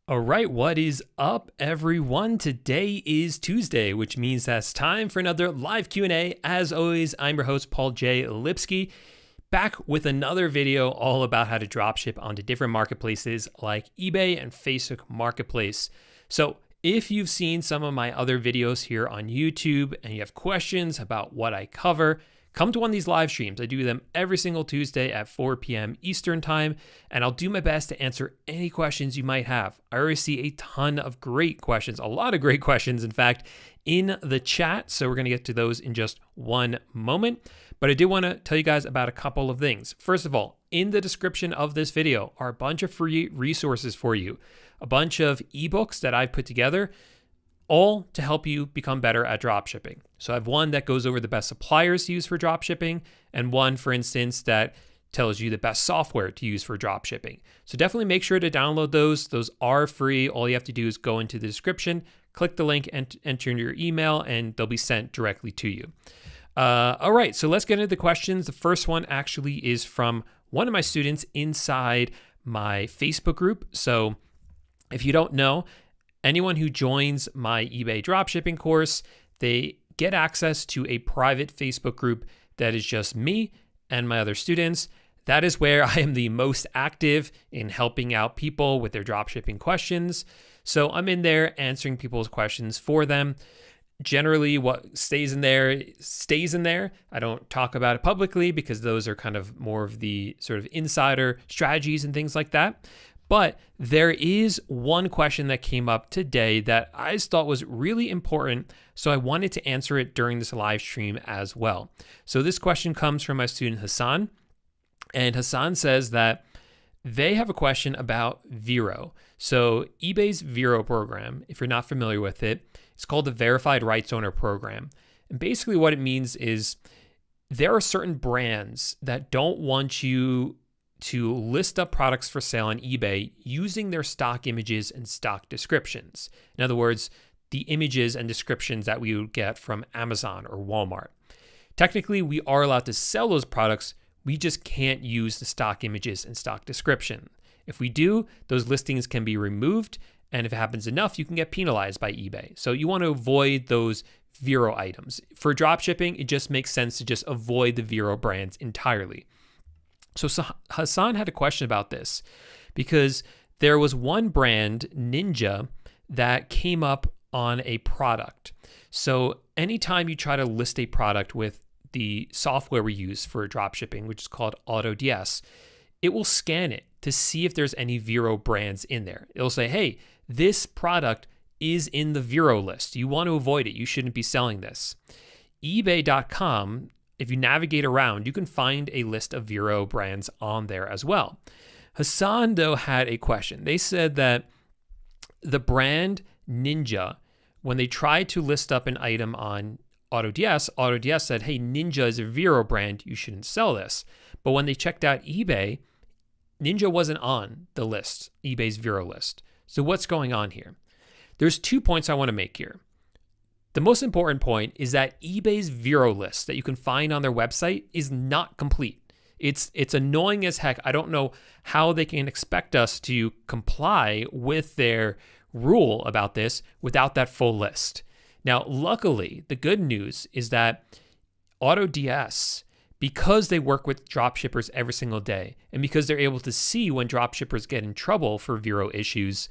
All right, what is up, everyone? Today is Tuesday, which means that's time for another live Q&A. As always, I'm your host, Paul J. Lipsky, back with another video all about how to dropship onto different marketplaces like eBay and Facebook Marketplace. So if you've seen some of my other videos here on YouTube and you have questions about what I cover, come to one of these live streams. I do them every single Tuesday at 4 p.m. Eastern time, and I'll do my best to answer any questions you might have. I already see a ton of great questions, a lot of great questions, in fact, in the chat. So we're going to get to those in just one moment. But I do want to tell you guys about a couple of things. First of all, in the description of this video are a bunch of free resources for you, a bunch of ebooks that I've put together, all to help you become better at dropshipping. So I have one that goes over the best suppliers to use for dropshipping, and one, for instance, that tells you the best software to use for dropshipping. So definitely make sure to download those. Those are free. All you have to do is go into the description, click the link, and enter in your email, and they'll be sent directly to you. All right, so let's get into the questions. The first one actually is from one of my students inside my Facebook group. So if you don't know, anyone who joins my eBay dropshipping course, they get access to a private Facebook group that is just me and my other students. That is where I am the most active in helping out people with their dropshipping questions. So I'm in there answering people's questions for them. Generally, what stays in there stays in there. I don't talk about it publicly because those are kind of more of the sort of insider strategies and things like that. But there is one question that came up today that I thought was really important, so I wanted to answer it during this live stream as well. So this question comes from my student Hassan, and Hassan says that they have a question about Vero. So eBay's Vero program, if you're not familiar with it, it's called the Verified Rights Owner Program. And basically what it means is there are certain brands that don't want you to list up products for sale on eBay using their stock images and stock descriptions. In other words, the images and descriptions that we would get from Amazon or Walmart. Technically, we are allowed to sell those products. We just can't use the stock images and stock description. If we do, those listings can be removed. And if it happens enough, you can get penalized by eBay. So you want to avoid those Vero items. For dropshipping, it just makes sense to just avoid the Vero brands entirely. So Hassan had a question about this because there was one brand, Ninja, that came up on a product. So anytime you try to list a product with the software we use for dropshipping, which is called AutoDS, it will scan it to see if there's any Vero brands in there. It'll say, hey, this product is in the Vero list. You want to avoid it. You shouldn't be selling this. eBay.com, if you navigate around, you can find a list of Vero brands on there as well. Hassan, though, had a question. They said that the brand Ninja, when they tried to list up an item on AutoDS said, hey, Ninja is a Vero brand. You shouldn't sell this. But when they checked out eBay, Ninja wasn't on the list, eBay's Vero list. So what's going on here? There's 2 points I want to make here. The most important point is that eBay's Vero list that you can find on their website is not complete. It's annoying as heck. I don't know how they can expect us to comply with their rule about this without that full list. Now, luckily, the good news is that AutoDS, because they work with dropshippers every single day, and because they're able to see when dropshippers get in trouble for Vero issues,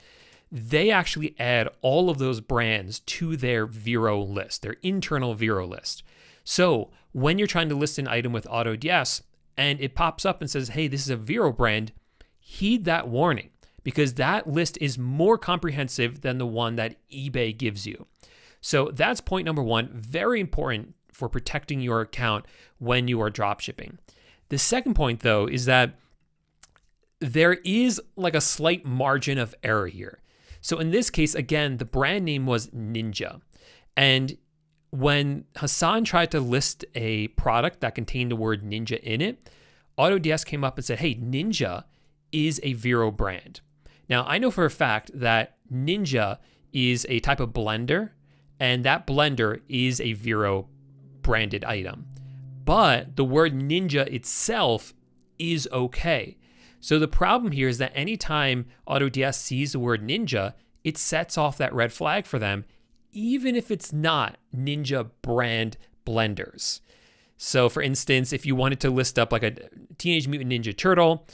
they actually add all of those brands to their Vero list, their internal Vero list. So when you're trying to list an item with AutoDS and it pops up and says, hey, this is a Vero brand, heed that warning because that list is more comprehensive than the one that eBay gives you. So that's point number one, very important for protecting your account when you are dropshipping. The second point, though, is that there is like a slight margin of error here. So in this case, again, the brand name was Ninja. And when Hassan tried to list a product that contained the word Ninja in it, AutoDS came up and said, hey, Ninja is a Vero brand. Now, I know for a fact that Ninja is a type of blender, and that blender is a Vero branded item. But the word Ninja itself is okay. So the problem here is that anytime AutoDS sees the word Ninja, it sets off that red flag for them, even if it's not Ninja brand blenders. So for instance, if you wanted to list up like a Teenage Mutant Ninja Turtle,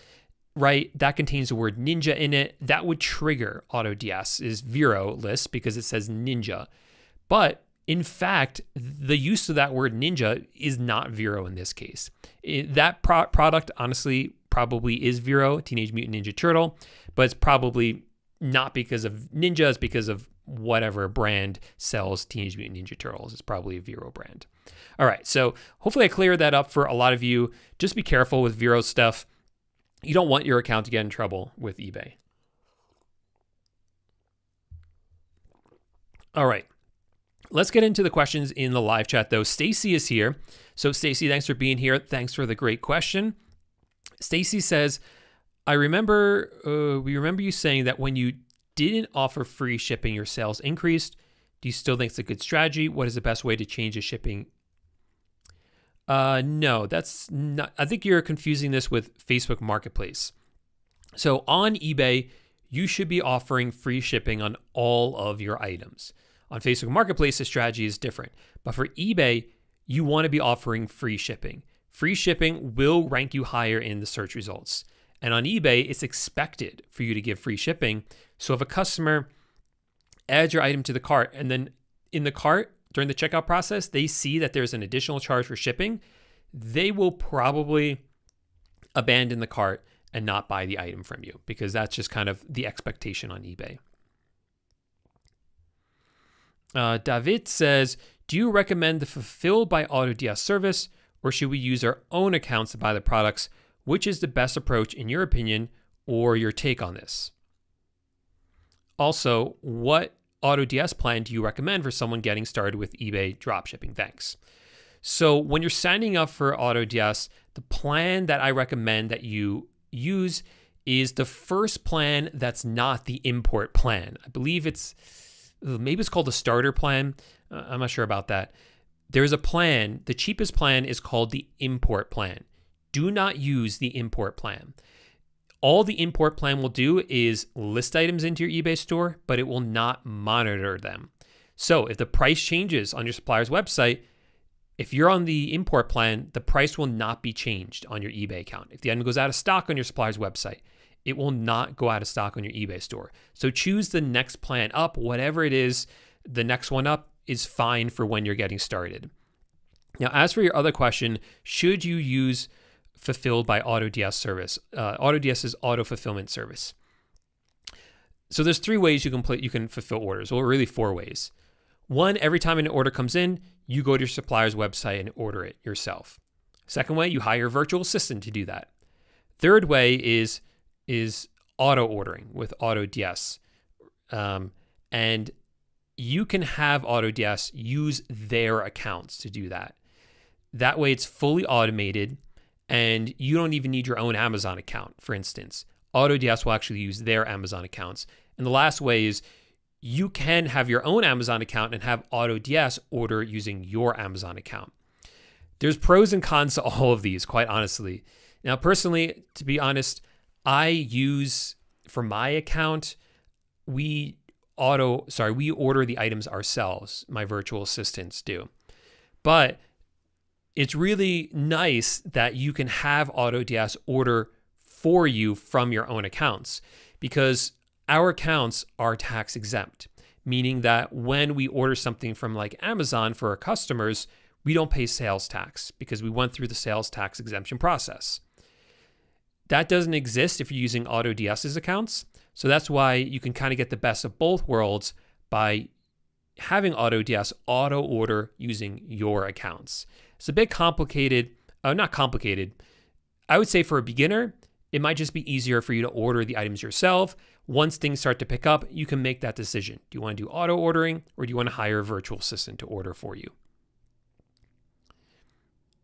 right, that contains the word Ninja in it, that would trigger AutoDS's Vero list because it says Ninja. But in fact, the use of that word Ninja is not Vero in this case. That product, honestly, probably is Vero, Teenage Mutant Ninja Turtle, but it's probably not because of Ninja, it's because of whatever brand sells Teenage Mutant Ninja Turtles. It's probably a Vero brand. All right, so hopefully I cleared that up for a lot of you. Just be careful with Vero stuff. You don't want your account to get in trouble with eBay. All right, let's get into the questions in the live chat though. Stacy is here. So Stacy, thanks for being here. Thanks for the great question. Stacy says, we remember you saying that when you didn't offer free shipping, your sales increased. Do you still think it's a good strategy? What is the best way to change the shipping? No, that's not. I think you're confusing this with Facebook Marketplace. So on eBay, you should be offering free shipping on all of your items. On Facebook Marketplace, the strategy is different. But for eBay, you want to be offering free shipping. Free shipping will rank you higher in the search results. And on eBay, it's expected for you to give free shipping. So if a customer adds your item to the cart and then in the cart during the checkout process, they see that there's an additional charge for shipping, they will probably abandon the cart and not buy the item from you because that's just kind of the expectation on eBay. David says, do you recommend the Fulfilled by AutoDS service or should we use our own accounts to buy the products? Which is the best approach in your opinion or your take on this? Also, what AutoDS plan do you recommend for someone getting started with eBay dropshipping? Thanks. So when you're signing up for AutoDS, the plan that I recommend that you use is the first plan that's not the import plan. I believe maybe it's called the starter plan. I'm not sure about that. There's a plan. The cheapest plan is called the import plan. Do not use the import plan. All the import plan will do is list items into your eBay store, but it will not monitor them. So if the price changes on your supplier's website, if you're on the import plan, the price will not be changed on your eBay account. If the item goes out of stock on your supplier's website, it will not go out of stock on your eBay store. So choose the next plan up, whatever it is, the next one up is fine for when you're getting started. Now, as for your other question, should you use Fulfilled by AutoDS service, AutoDS's auto fulfillment service? So there's 3 ways you can fulfill orders, or really 4 ways. 1, every time an order comes in, you go to your supplier's website and order it yourself. Second way, you hire a virtual assistant to do that. Third way is auto ordering with AutoDS. And you can have AutoDS use their accounts to do that. That way it's fully automated and you don't even need your own Amazon account, for instance. AutoDS will actually use their Amazon accounts. And the last way is you can have your own Amazon account and have AutoDS order using your Amazon account. There's pros and cons to all of these, quite honestly. Now, personally, to be honest, I use, for my account, we order the items ourselves. My virtual assistants do. But it's really nice that you can have AutoDS order for you from your own accounts because our accounts are tax exempt, meaning that when we order something from like Amazon for our customers, we don't pay sales tax because we went through the sales tax exemption process. That doesn't exist if you're using AutoDS's accounts. So that's why you can kind of get the best of both worlds by having AutoDS auto order using your accounts. It's a bit complicated, not complicated. I would say for a beginner, it might just be easier for you to order the items yourself. Once things start to pick up, you can make that decision. Do you want to do auto ordering or do you want to hire a virtual assistant to order for you?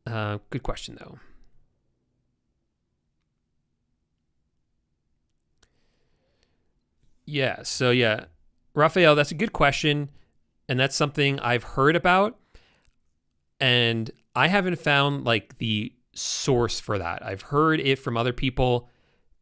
Good question though. Yeah, so yeah, Raphael, that's a good question. And that's something I've heard about. And I haven't found like the source for that. I've heard it from other people.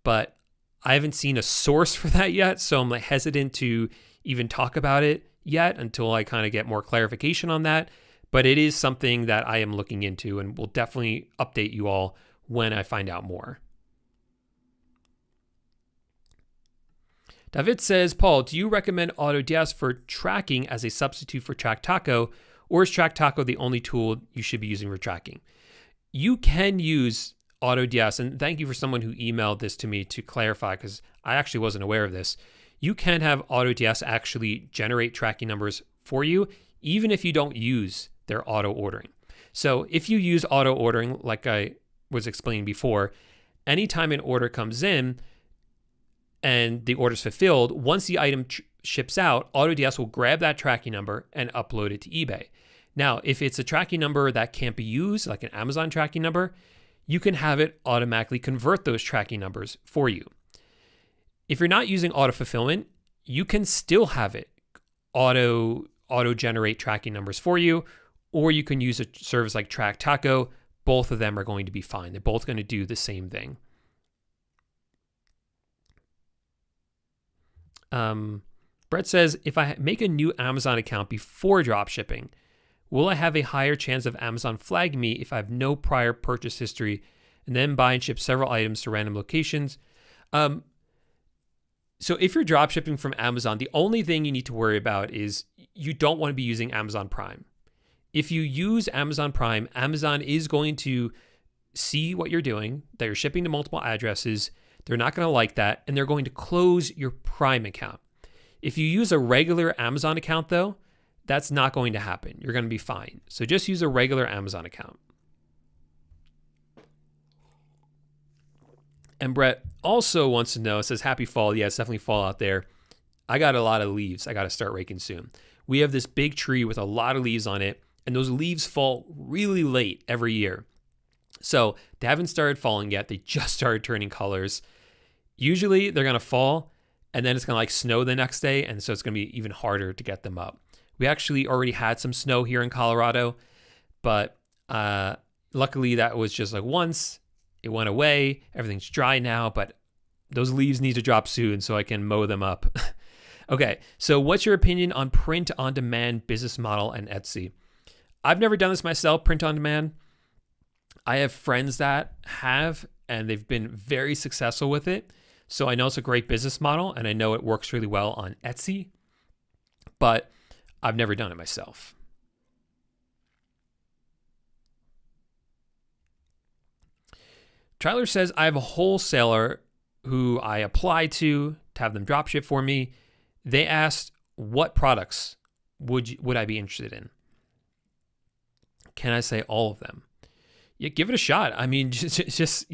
but I haven't seen a source for that yet. So I'm like hesitant to even talk about it yet until I kind of get more clarification on that. But it is something that I am looking into and will definitely update you all when I find out more. David says, Paul, do you recommend AutoDS for tracking as a substitute for TrackTaco, or is TrackTaco the only tool you should be using for tracking? You can use AutoDS, and thank you for someone who emailed this to me to clarify, because I actually wasn't aware of this. You can have AutoDS actually generate tracking numbers for you, even if you don't use their auto ordering. So if you use auto ordering, like I was explaining before, anytime an order comes in and the order's fulfilled, once the item ships out, AutoDS will grab that tracking number and upload it to eBay. Now, if it's a tracking number that can't be used, like an Amazon tracking number, you can have it automatically convert those tracking numbers for you. If you're not using auto fulfillment, you can still have it auto generate tracking numbers for you, or you can use a service like TrackTaco. Both of them are going to be fine. They're both going to do the same thing. Brett says, if I make a new Amazon account before dropshipping, will I have a higher chance of Amazon flagging me if I have no prior purchase history and then buy and ship several items to random locations? So if you're dropshipping from Amazon, the only thing you need to worry about is you don't want to be using Amazon Prime. If you use Amazon Prime, Amazon is going to see what you're doing, that you're shipping to multiple addresses. They're not going to like that, and they're going to close your Prime account. If you use a regular Amazon account, though, that's not going to happen. You're going to be fine. So just use a regular Amazon account. And Brett also wants to know, says, happy fall. Yeah, it's definitely fall out there. I got a lot of leaves I got to start raking soon. We have this big tree with a lot of leaves on it, and those leaves fall really late every year. So they haven't started falling yet. They just started turning colors. Usually they're going to fall, and then it's going to like snow the next day, and so it's going to be even harder to get them up. We actually already had some snow here in Colorado, but luckily that was just like once. It went away. Everything's dry now, but those leaves need to drop soon so I can mow them up. Okay, so what's your opinion on print-on-demand business model and Etsy? I've never done this myself, print-on-demand. I have friends that have, and they've been very successful with it. So I know it's a great business model, and I know it works really well on Etsy, but I've never done it myself. Tyler says, I have a wholesaler who I apply to have them dropship for me. They asked, what products would I be interested in? Can I say all of them? Yeah, give it a shot. I mean, just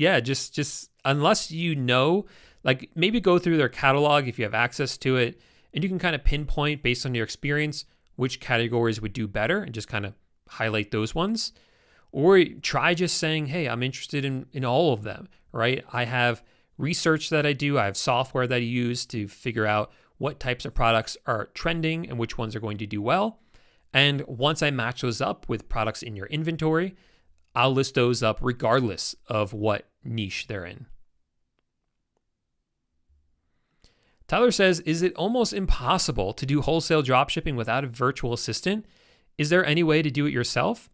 unless you know, like maybe go through their catalog if you have access to it, and you can kind of pinpoint based on your experience which categories would do better and just kind of highlight those ones. Or try just saying, hey, I'm interested in all of them, right? I have research that I do. I have software that I use to figure out what types of products are trending and which ones are going to do well. And once I match those up with products in your inventory, I'll list those up regardless of what niche they're in. Tyler says, is it almost impossible to do wholesale dropshipping without a virtual assistant? Is there any way to do it yourself?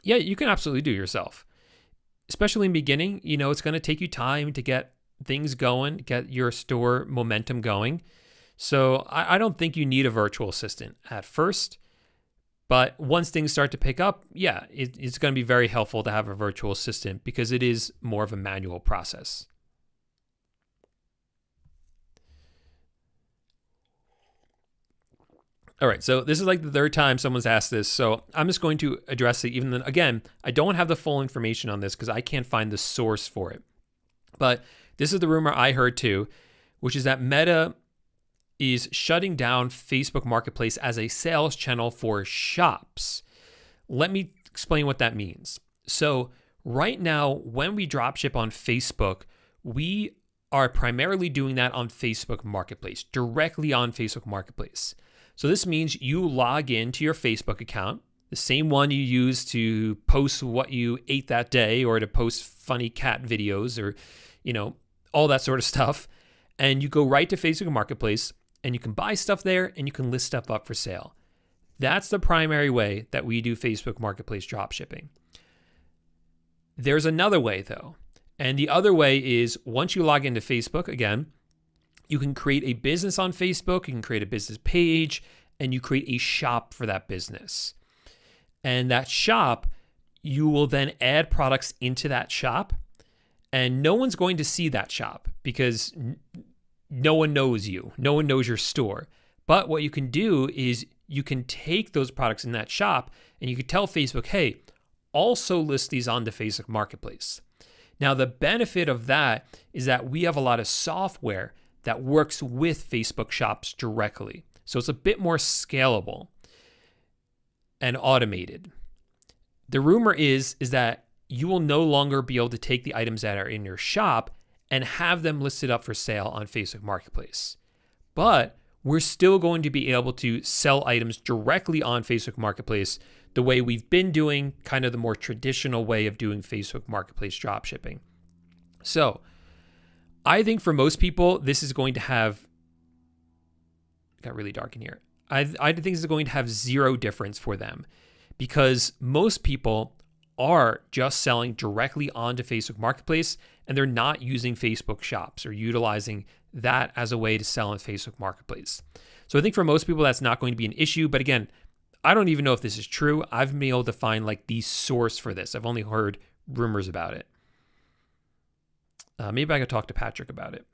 Yeah, you can absolutely do it yourself. Especially in the beginning, it's going to take you time to get things going, get your store momentum going. So I don't think you need a virtual assistant at first. But once things start to pick up, yeah, it's going to be very helpful to have a virtual assistant because it is more of a manual process. All right, so this is like the third time someone's asked this, so I'm just going to address it. Even then, again, I don't have the full information on this because I can't find the source for it. But this is the rumor I heard too, which is that Meta is shutting down Facebook Marketplace as a sales channel for shops. Let me explain what that means. So right now, when we dropship on Facebook, we are primarily doing that on Facebook Marketplace, directly on Facebook Marketplace. So this means you log into your Facebook account, the same one you use to post what you ate that day or to post funny cat videos or, all that sort of stuff. And you go right to Facebook Marketplace and you can buy stuff there and you can list stuff up for sale. That's the primary way that we do Facebook Marketplace dropshipping. There's another way though. And the other way is once you log into Facebook, again, you can create a business on Facebook, you can create a business page, and you create a shop for that business. And that shop, you will then add products into that shop, and no one's going to see that shop because no one knows you. No one knows your store. But what you can do is you can take those products in that shop and you can tell Facebook, hey, also list these on the Facebook Marketplace. Now, the benefit of that is that we have a lot of software that works with Facebook shops directly. So it's a bit more scalable and automated. The rumor is that you will no longer be able to take the items that are in your shop and have them listed up for sale on Facebook Marketplace. But we're still going to be able to sell items directly on Facebook Marketplace the way we've been doing, kind of the more traditional way of doing Facebook Marketplace dropshipping. So I think for most people, this is going to have, it got really dark in here. I think this is going to have zero difference for them because most people are just selling directly onto Facebook Marketplace and they're not using Facebook shops or utilizing that as a way to sell on Facebook Marketplace. So I think for most people, that's not going to be an issue. But again, I don't even know if this is true. I've been able to find like the source for this. I've only heard rumors about it. Maybe I could talk to Patrick about it.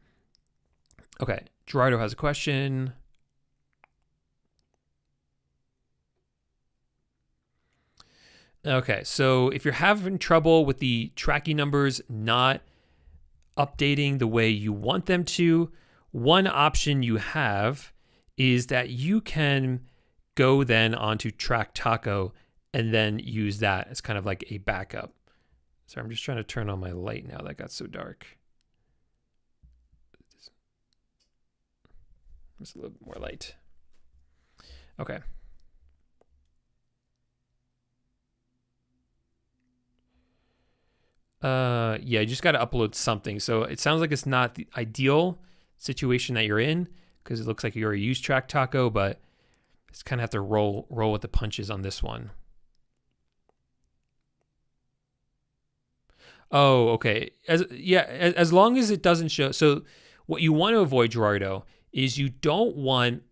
Okay, Gerardo has a question. Okay, so if you're having trouble with the tracking numbers not updating the way you want them to, one option you have is that you can go then onto Track Taco and then use that as kind of like a backup. So I'm just trying to turn on my light now. That got so dark. Just a little bit more light. Okay. Yeah, you just got to upload something. So it sounds like it's not the ideal situation that you're in because it looks like you already used Track Taco, but it's kind of have to roll with the punches on this one. Oh, okay. As long as it doesn't show. So what you want to avoid, Gerardo, is you don't want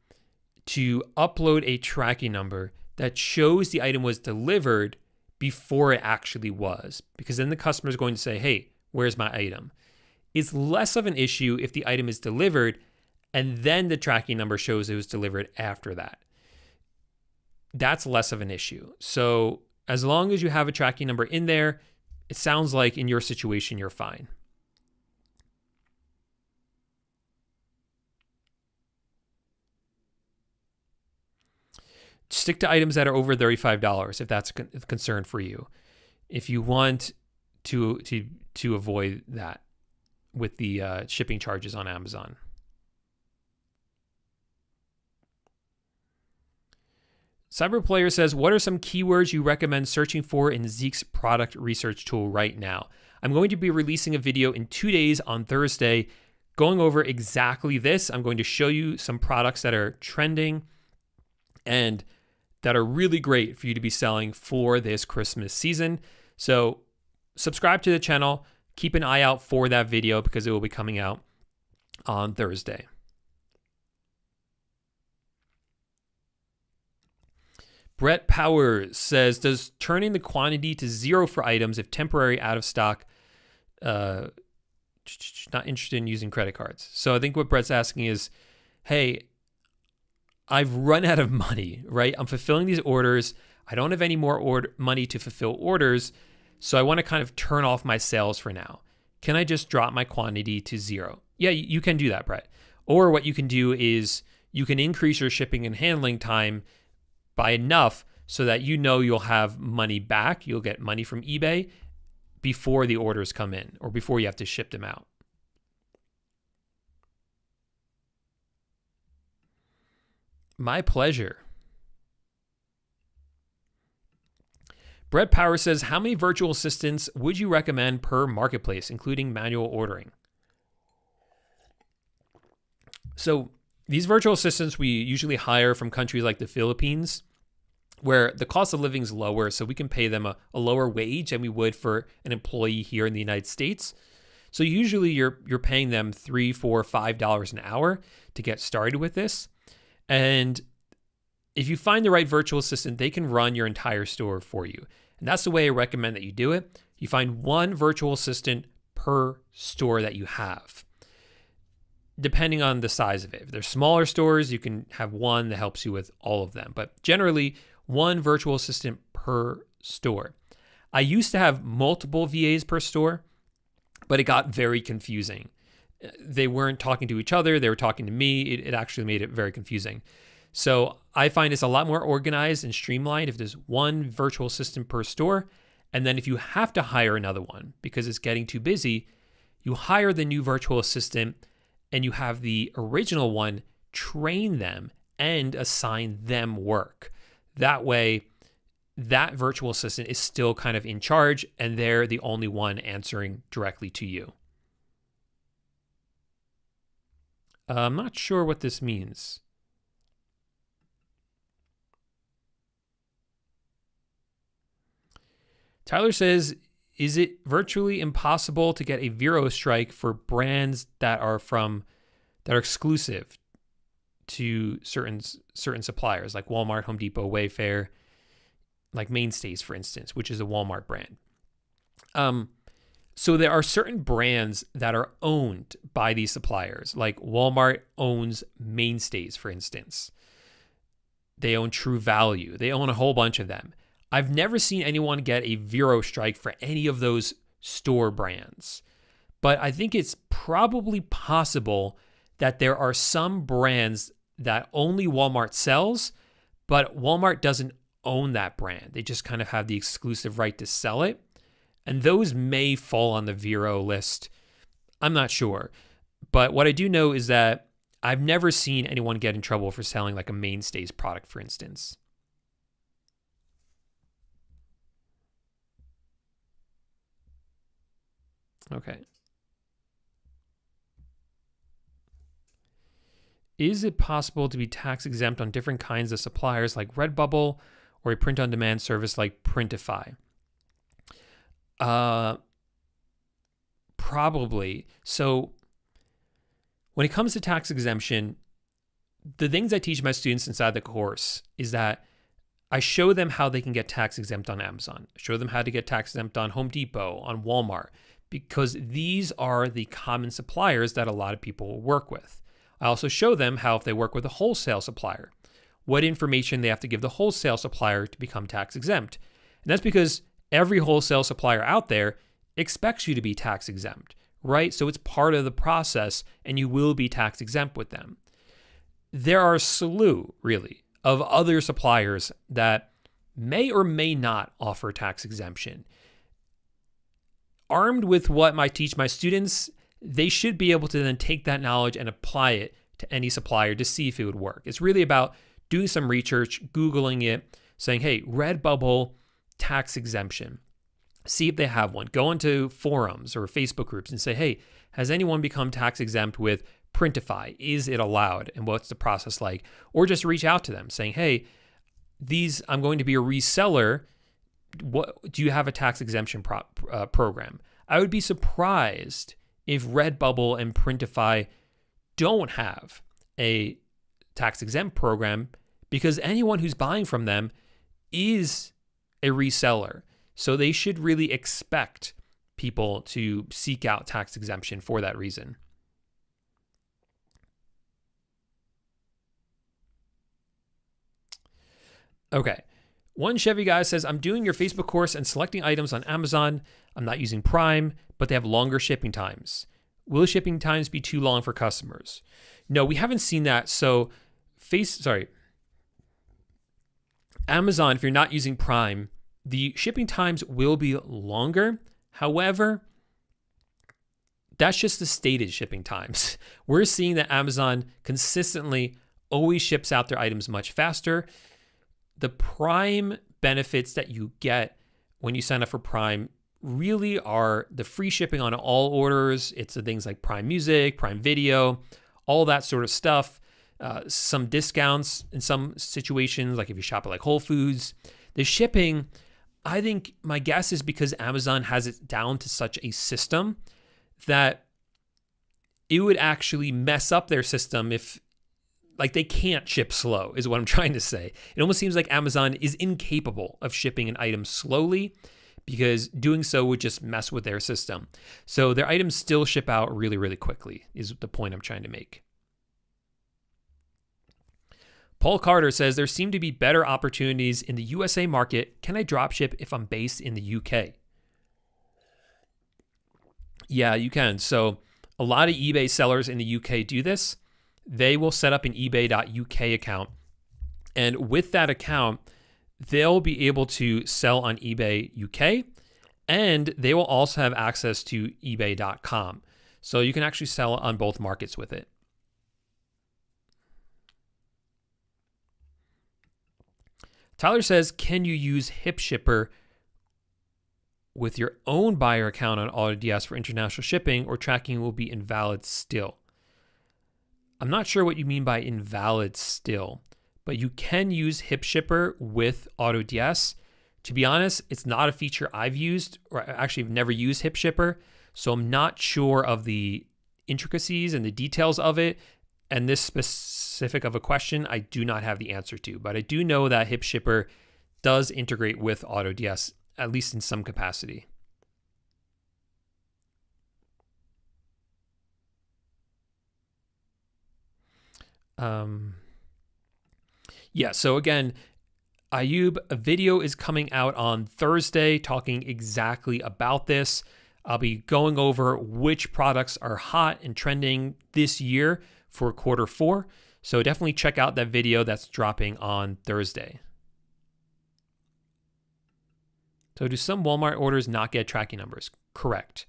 to upload a tracking number that shows the item was delivered before it actually was, because then the customer is going to say, hey, where's my item? It's less of an issue if the item is delivered and then the tracking number shows it was delivered after that. That's less of an issue. So as long as you have a tracking number in there, it sounds like in your situation, you're fine. Stick to items that are over $35 if that's a concern for you. If you want to avoid that with the shipping charges on Amazon. Cyberplayer says, what are some keywords you recommend searching for in Zeke's product research tool right now? I'm going to be releasing a video in 2 days on Thursday going over exactly this. I'm going to show you some products that are trending and that are really great for you to be selling for this Christmas season. So subscribe to the channel. Keep an eye out for that video because it will be coming out on Thursday. Brett Powers says, does turning the quantity to 0 for items if temporary out of stock, not interested in using credit cards? So I think what Brett's asking is, hey, I've run out of money, right? I'm fulfilling these orders. I don't have any more money to fulfill orders. So I want to kind of turn off my sales for now. Can I just drop my quantity to 0? Yeah, you can do that, Brett. Or what you can do is you can increase your shipping and handling time by enough so that you know you'll have money back. You'll get money from eBay before the orders come in or before you have to ship them out. My pleasure. Brett Power says, how many virtual assistants would you recommend per marketplace, including manual ordering? So these virtual assistants we usually hire from countries like the Philippines, where the cost of living is lower, so we can pay them a lower wage than we would for an employee here in the United States. So usually you're paying them $3, $4, $5 an hour to get started with this. And if you find the right virtual assistant, they can run your entire store for you. And that's the way I recommend that you do it. You find one virtual assistant per store that you have, depending on the size of it. If they're smaller stores, you can have one that helps you with all of them. But generally, one virtual assistant per store. I used to have multiple VAs per store, but it got very confusing. They weren't talking to each other. They were talking to me. It actually made it very confusing. So I find it's a lot more organized and streamlined if there's one virtual assistant per store. And then if you have to hire another one because it's getting too busy, you hire the new virtual assistant and you have the original one train them and assign them work. That way, that virtual assistant is still kind of in charge and they're the only one answering directly to you. I'm not sure what this means. Tyler says, is it virtually impossible to get a Vero strike for brands that are exclusive to certain suppliers like Walmart, Home Depot, Wayfair, like Mainstays, for instance, which is a Walmart brand? So there are certain brands that are owned by these suppliers, like Walmart owns Mainstays, for instance. They own True Value. They own a whole bunch of them. I've never seen anyone get a Vero strike for any of those store brands, but I think it's probably possible that there are some brands that only Walmart sells, but Walmart doesn't own that brand. They just kind of have the exclusive right to sell it. And those may fall on the Vero list. I'm not sure. But what I do know is that I've never seen anyone get in trouble for selling like a Mainstays product, for instance. Okay. Is it possible to be tax exempt on different kinds of suppliers like Redbubble or a print-on-demand service like Printify? Probably. So when it comes to tax exemption, the things I teach my students inside the course is that I show them how they can get tax exempt on Amazon. I show them how to get tax exempt on Home Depot, on Walmart, because these are the common suppliers that a lot of people will work with. I also show them how, if they work with a wholesale supplier, what information they have to give the wholesale supplier to become tax exempt. And that's because every wholesale supplier out there expects you to be tax exempt, right? So it's part of the process and you will be tax exempt with them. There are a slew, really, of other suppliers that may or may not offer tax exemption. Armed with what I teach my students, they should be able to then take that knowledge and apply it to any supplier to see if it would work. It's really about doing some research, Googling it, saying, hey, Redbubble tax exemption. See if they have one. Go into forums or Facebook groups and say, hey, has anyone become tax exempt with Printify? Is it allowed? And what's the process like? Or just reach out to them saying, hey, I'm going to be a reseller. What do you have a tax exemption program? I would be surprised if Redbubble and Printify don't have a tax exempt program, because anyone who's buying from them is a reseller. So they should really expect people to seek out tax exemption for that reason. Okay. One Chevy guy says, I'm doing your Facebook course and selecting items on Amazon. I'm not using Prime, but they have longer shipping times. Will shipping times be too long for customers? No, we haven't seen that. So Amazon, if you're not using Prime, the shipping times will be longer. However, that's just the stated shipping times. We're seeing that Amazon consistently always ships out their items much faster. The Prime benefits that you get when you sign up for Prime really are the free shipping on all orders. It's the things like Prime Music, Prime Video, all that sort of stuff. Some discounts in some situations, like if you shop at like Whole Foods. The shipping, I think my guess is because Amazon has it down to such a system that it would actually mess up their system if, like, they can't ship slow, is what I'm trying to say. It almost seems like Amazon is incapable of shipping an item slowly because doing so would just mess with their system. So their items still ship out really, really quickly, is the point I'm trying to make. Paul Carter says, there seem to be better opportunities in the USA market. Can I dropship if I'm based in the UK? Yeah, you can. So a lot of eBay sellers in the UK do this. They will set up an ebay.uk account. And with that account, they'll be able to sell on eBay UK, and they will also have access to ebay.com. So you can actually sell on both markets with it. Tyler says, can you use HipShipper with your own buyer account on AutoDS for international shipping, or tracking will be invalid still? I'm not sure what you mean by invalid still, but you can use HipShipper with AutoDS. To be honest, it's not a feature I've used, or actually I've never used HipShipper, so I'm not sure of the intricacies and the details of it. And this specific of a question, I do not have the answer to, but I do know that HipShipper does integrate with AutoDS, at least in some capacity. Yeah, so again, Ayub, a video is coming out on Thursday talking exactly about this. I'll be going over which products are hot and trending this year for quarter 4. So definitely check out that video that's dropping on Thursday. So do some Walmart orders not get tracking numbers? Correct.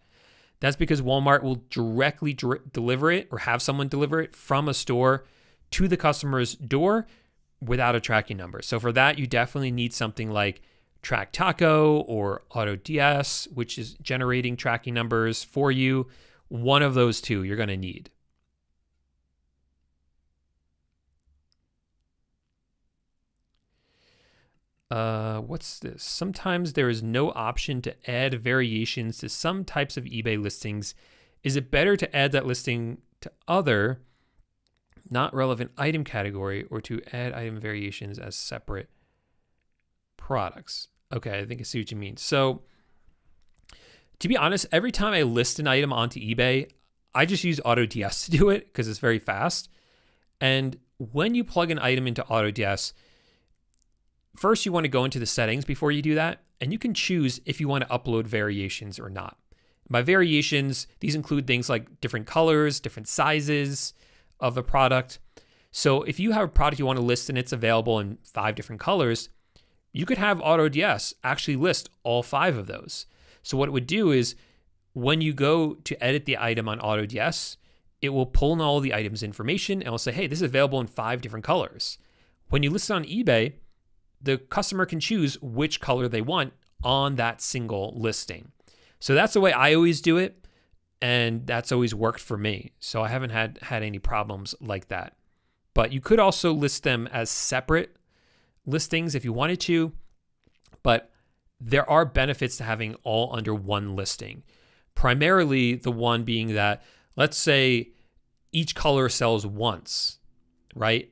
That's because Walmart will directly deliver it, or have someone deliver it from a store to the customer's door without a tracking number. So for that, you definitely need something like Track Taco or AutoDS, which is generating tracking numbers for you. One of those two you're going to need. What's this? Sometimes there is no option to add variations to some types of eBay listings. Is it better to add that listing to other not relevant item category, or to add item variations as separate products? Okay, I think I see what you mean. So to be honest, every time I list an item onto eBay, I just use AutoDS to do it because it's very fast. And when you plug an item into AutoDS, first you want to go into the settings before you do that, and you can choose if you want to upload variations or not. By variations, these include things like different colors, different sizes of a product. So if you have a product you want to list and it's available in 5 different colors, you could have AutoDS actually list all 5 of those. So what it would do is when you go to edit the item on AutoDS, it will pull in all the item's information and will say, hey, this is available in 5 different colors. When you list it on eBay, the customer can choose which color they want on that single listing. So that's the way I always do it. And that's always worked for me. So I haven't had any problems like that. But you could also list them as separate listings if you wanted to. But there are benefits to having all under one listing. Primarily the one being that, let's say each color sells once, right?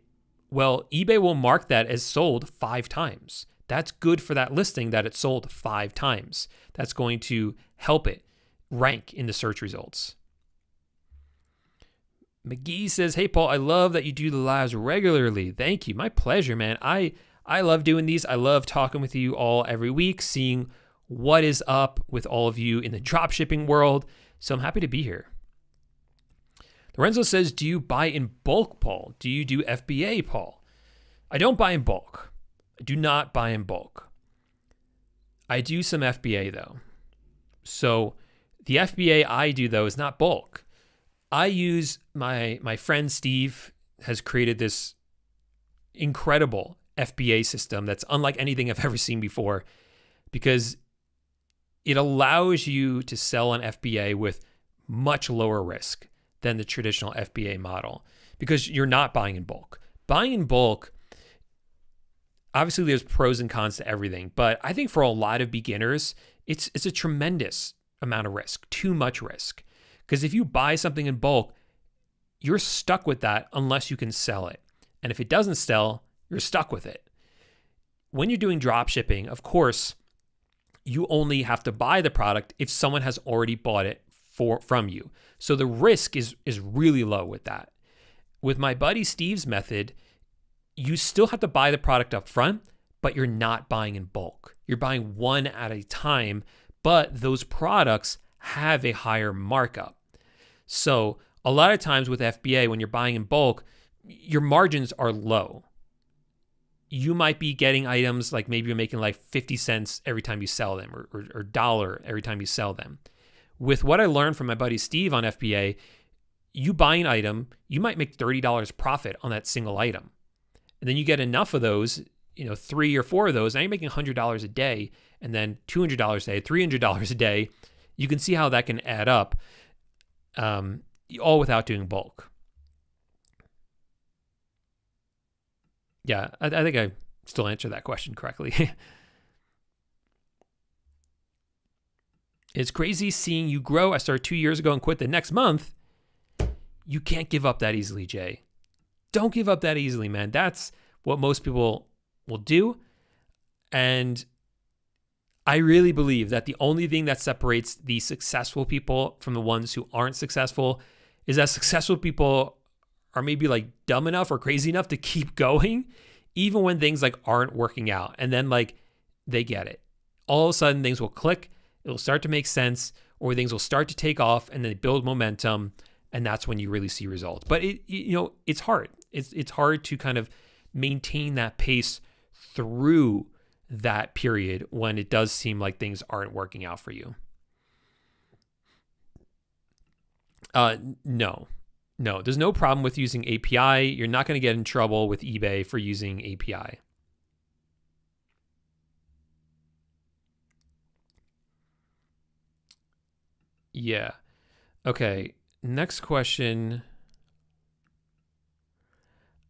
Well, eBay will mark that as sold 5 times. That's good for that listing that it sold 5 times. That's going to help it rank in the search results. McGee says, hey, Paul, I love that you do the lives regularly. Thank you. My pleasure, man. I love doing these. I love talking with you all every week, seeing what is up with all of you in the dropshipping world. So I'm happy to be here. Lorenzo says, do you buy in bulk, Paul? Do you do FBA, Paul? I don't buy in bulk. I do not buy in bulk. I do some FBA, though. So the FBA I do, though, is not bulk. I use my friend Steve has created this incredible FBA system that's unlike anything I've ever seen before, because it allows you to sell on FBA with much lower risk. than the traditional FBA model because you're not buying in bulk. Buying in bulk, obviously there's pros and cons to everything, but I think for a lot of beginners, it's a tremendous amount of risk, too much risk. Because if you buy something in bulk, you're stuck with that unless you can sell it. And if it doesn't sell, you're stuck with it. When you're doing drop shipping, of course, you only have to buy the product if someone has already bought it from you. So the risk is really low with that. With my buddy Steve's method, you still have to buy the product up front, but you're not buying in bulk. You're buying one at a time, but those products have a higher markup. So a lot of times with FBA, when you're buying in bulk, your margins are low. You might be getting items like maybe you're making like 50 cents every time you sell them or $1 every time you sell them. With what I learned from my buddy Steve on FBA, you buy an item, you might make $30 profit on that single item. And then you get enough of those, 3 or 4 of those, now you're making $100 a day, and then $200 a day, $300 a day. You can see how that can add up, all without doing bulk. Yeah, I think I still answered that question correctly. It's crazy seeing you grow. I started 2 years ago and quit the next month. You can't give up that easily, Jay. Don't give up that easily, man. That's what most people will do. And I really believe that the only thing that separates the successful people from the ones who aren't successful is that successful people are maybe like dumb enough or crazy enough to keep going, even when things like aren't working out. And then like they get it. All of a sudden things will click. It'll start to make sense, or things will start to take off and then build momentum. And that's when you really see results. But it's hard. It's hard to kind of maintain that pace through that period when it does seem like things aren't working out for you. No, there's no problem with using API. You're not going to get in trouble with eBay for using API. Yeah. Okay. Next question.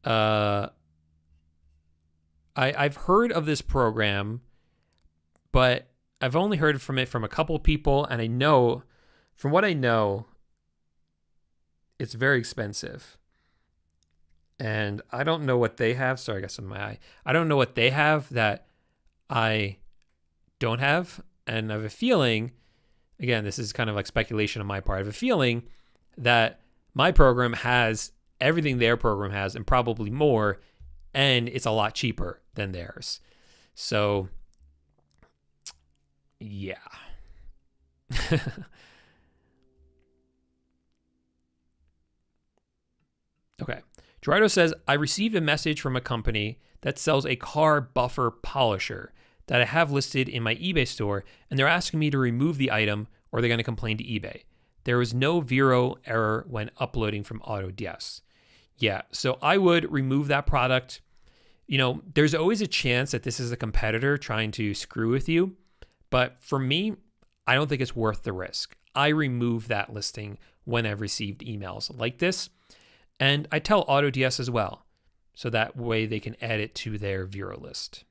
I've heard of this program, but I've only heard from it from a couple of people, and I know, from what I know, it's very expensive. And I don't know what they have. Sorry, I got some in my eye. I don't know what they have that I don't have. And I have a feeling, again, this is kind of like speculation on my part. I have a feeling that my program has everything their program has and probably more, and it's a lot cheaper than theirs. So, yeah. Okay. Gerardo says, I received a message from a company that sells a car buffer polisher that I have listed in my eBay store, and they're asking me to remove the item or they're going to complain to eBay. There was no Vero error when uploading from AutoDS. Yeah, so I would remove that product. There's always a chance that this is a competitor trying to screw with you. But for me, I don't think it's worth the risk. I remove that listing when I've received emails like this. And I tell AutoDS as well, so that way they can add it to their Vero list.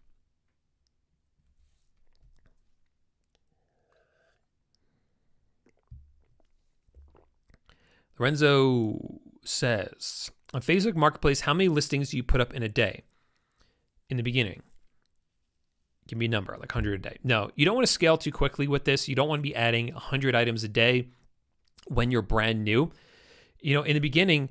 Lorenzo says, on Facebook Marketplace, how many listings do you put up in a day? In the beginning, give me a number, like 100 a day. No, you don't want to scale too quickly with this. You don't want to be adding 100 items a day when you're brand new. In the beginning,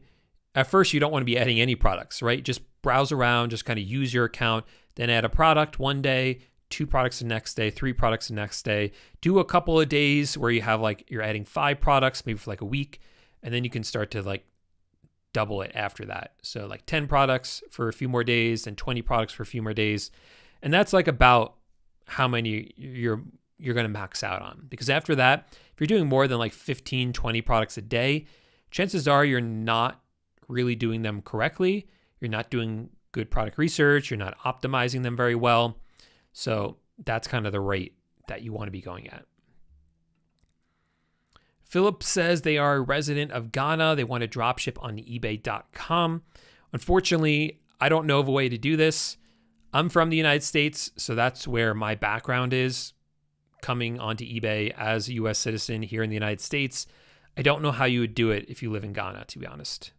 at first, you don't want to be adding any products, right? Just browse around, just kind of use your account, then add a product one day, 2 products the next day, 3 products the next day. Do a couple of days where you have you're adding 5 products, maybe for like a week, and then you can start to double it after that. So 10 products for a few more days and 20 products for a few more days. And that's about how many you're going to max out on. Because after that, if you're doing more than 15, 20 products a day, chances are you're not really doing them correctly. You're not doing good product research. You're not optimizing them very well. So that's kind of the rate that you want to be going at. Philip says they are a resident of Ghana. They want to dropship on eBay.com. Unfortunately, I don't know of a way to do this. I'm from the United States, so that's where my background is, coming onto eBay as a U.S. citizen here in the United States. I don't know how you would do it if you live in Ghana, to be honest.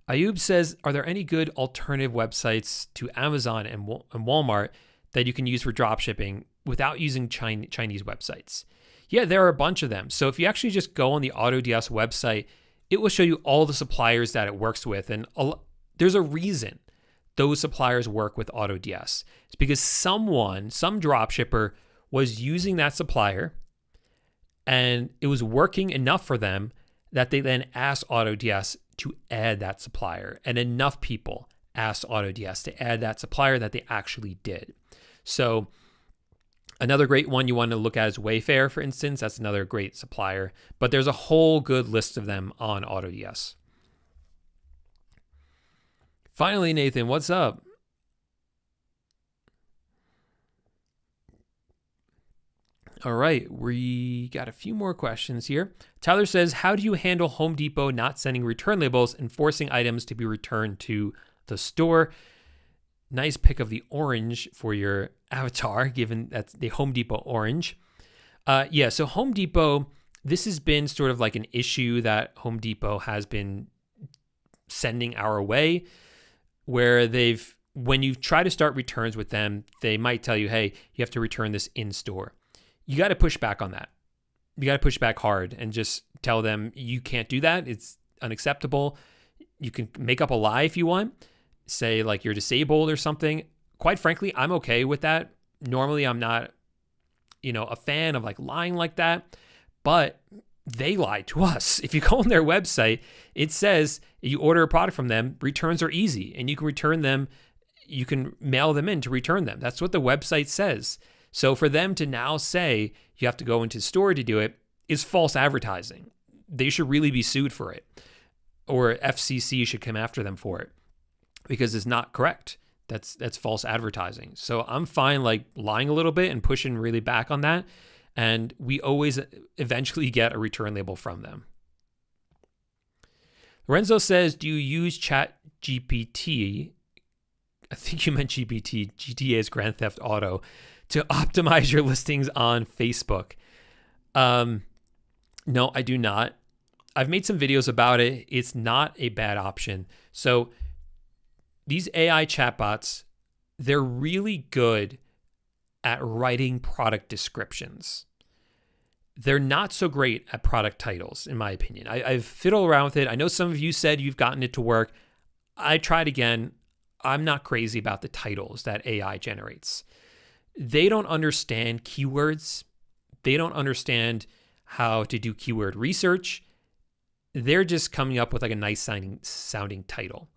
Ayub says, are there any good alternative websites to Amazon and Walmart that you can use for dropshipping without using Chinese websites? Yeah, there are a bunch of them. So if you actually just go on the AutoDS website, it will show you all the suppliers that it works with. And there's a reason those suppliers work with AutoDS. It's because some dropshipper was using that supplier and it was working enough for them that they then asked AutoDS to add that supplier. And enough people asked AutoDS to add that supplier that they actually did. So another great one you want to look at is Wayfair, for instance. That's another great supplier. But there's a whole good list of them on AutoDS. Finally, Nathan, what's up? All right, we got a few more questions here. Tyler says, how do you handle Home Depot not sending return labels and forcing items to be returned to the store? Nice pick of the orange for your avatar, given that's the Home Depot orange. So Home Depot, this has been sort of like an issue that Home Depot has been sending our way, where when you try to start returns with them, they might tell you, hey, you have to return this in store. You got to push back on that. You got to push back hard and just tell them you can't do that. It's unacceptable. You can make up a lie if you want. Say like you're disabled or something. Quite frankly, I'm okay with that. Normally, I'm not, a fan of like lying like that, but they lie to us. If you go on their website, it says you order a product from them, returns are easy and you can return them. You can mail them in to return them. That's what the website says. So for them to now say you have to go into store to do it is false advertising. They should really be sued for it, or FCC should come after them for it because it's not correct. That's false advertising. So I'm fine like lying a little bit and pushing really back on that. And we always eventually get a return label from them. Lorenzo says, do you use ChatGPT? I think you meant GPT, GTA's Grand Theft Auto, to optimize your listings on Facebook. No, I do not. I've made some videos about it. It's not a bad option. So these AI chatbots, they're really good at writing product descriptions. They're not so great at product titles, in my opinion. I've fiddled around with it. I know some of you said you've gotten it to work. I tried again. I'm not crazy about the titles that AI generates. They don't understand keywords. They don't understand how to do keyword research. They're just coming up with like a nice sounding title.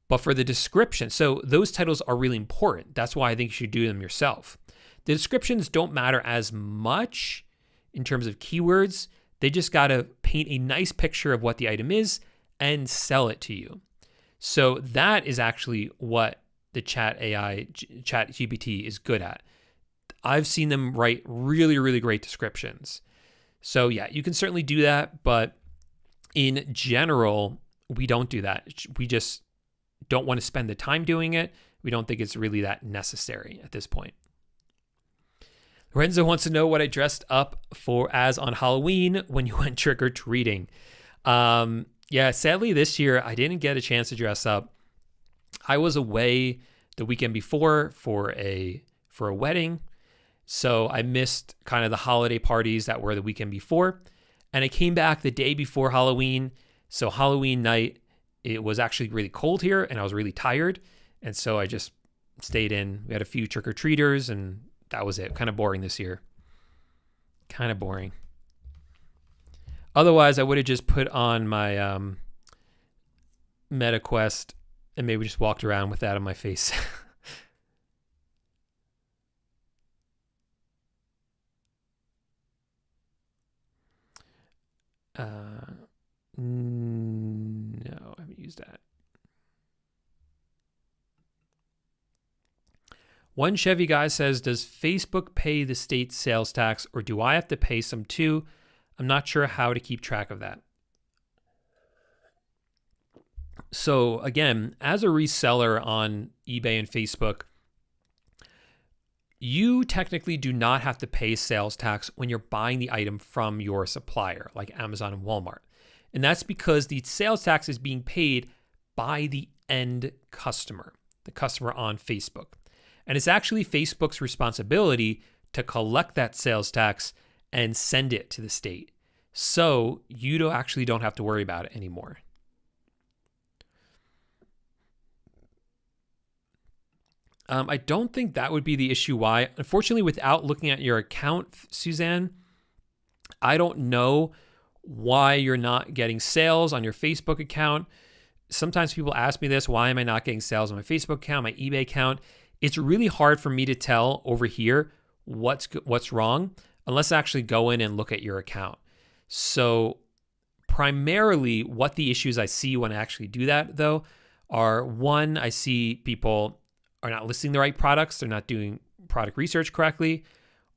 But for the description, so those titles are really important. That's why I think you should do them yourself. The descriptions don't matter as much in terms of keywords. They just got to paint a nice picture of what the item is and sell it to you. So that is actually what the ChatGPT is good at. I've seen them write really, really great descriptions. So yeah, you can certainly do that, but in general, we don't do that. We just don't want to spend the time doing it. We don't think it's really that necessary at this point. Lorenzo wants to know what I dressed up as on Halloween when you went trick-or-treating. Yeah, sadly this year I didn't get a chance to dress up. I was away the weekend before for a wedding, so I missed kind of the holiday parties that were the weekend before, and I came back the day before Halloween. So Halloween night, it was actually really cold here, and I was really tired, and so I just stayed in. We had a few trick-or-treaters, and that was it. Kind of boring this year. Kind of boring. Otherwise, I would have just put on my MetaQuest and maybe just walked around with that on my face. No, I haven't used that. One Chevy guy says, does Facebook pay the state sales tax or do I have to pay some too? I'm not sure how to keep track of that. So again, as a reseller on eBay and Facebook, you technically do not have to pay sales tax when you're buying the item from your supplier, like Amazon and Walmart. And that's because the sales tax is being paid by the end customer, the customer on Facebook. And it's actually Facebook's responsibility to collect that sales tax and send it to the state. So you actually don't have to worry about it anymore. I don't think that would be the issue why. Unfortunately, without looking at your account, Suzanne, I don't know why you're not getting sales on your Facebook account. Sometimes people ask me this, why am I not getting sales on my Facebook account, my eBay account? It's really hard for me to tell over here what's wrong unless I actually go in and look at your account. So primarily what the issues I see when I actually do that though are, one, I see people are not listing the right products, they're not doing product research correctly,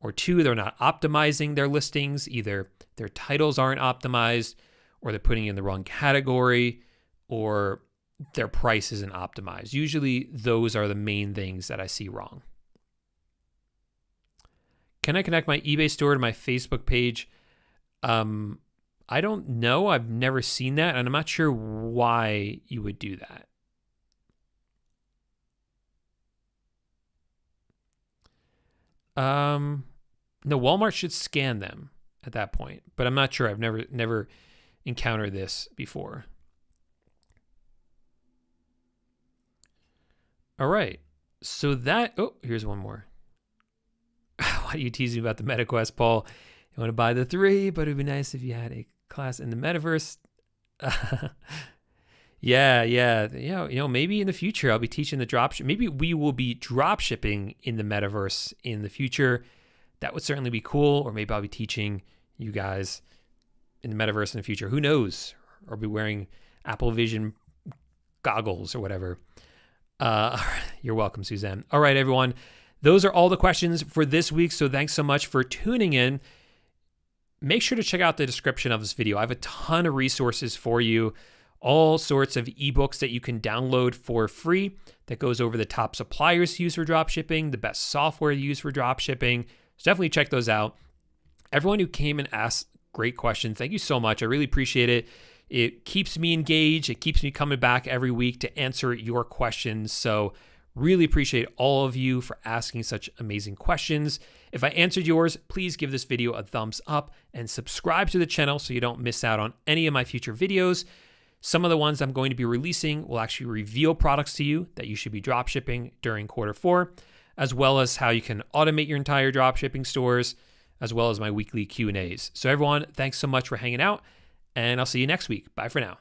or two, they're not optimizing their listings. Either their titles aren't optimized, or they're putting in the wrong category, or their price isn't optimized. Usually those are the main things that I see wrong. Can I connect my eBay store to my Facebook page? I don't know. I've never seen that, and I'm not sure why you would do that. No, Walmart should scan them at that point, but I'm not sure. I've never encountered this before. All right. So here's one more. Why are you teasing about the MetaQuest, Paul? You want to buy the 3, but it'd be nice if you had a class in the metaverse. Yeah. Maybe in the future I'll be teaching the dropship. Maybe we will be dropshipping in the metaverse in the future. That would certainly be cool. Or maybe I'll be teaching you guys in the metaverse in the future. Who knows? Or be wearing Apple Vision goggles or whatever. You're welcome, Suzanne. All right, everyone. Those are all the questions for this week. So thanks so much for tuning in. Make sure to check out the description of this video. I have a ton of resources for you. All sorts of ebooks that you can download for free that goes over the top suppliers to use for dropshipping, the best software to use for dropshipping. So definitely check those out. Everyone who came and asked great questions, thank you so much. I really appreciate it. It keeps me engaged. It keeps me coming back every week to answer your questions. So really appreciate all of you for asking such amazing questions. If I answered yours, please give this video a thumbs up and subscribe to the channel so you don't miss out on any of my future videos. Some of the ones I'm going to be releasing will actually reveal products to you that you should be dropshipping during Q4, as well as how you can automate your entire dropshipping stores, as well as my weekly Q&As. So everyone, thanks so much for hanging out, and I'll see you next week. Bye for now.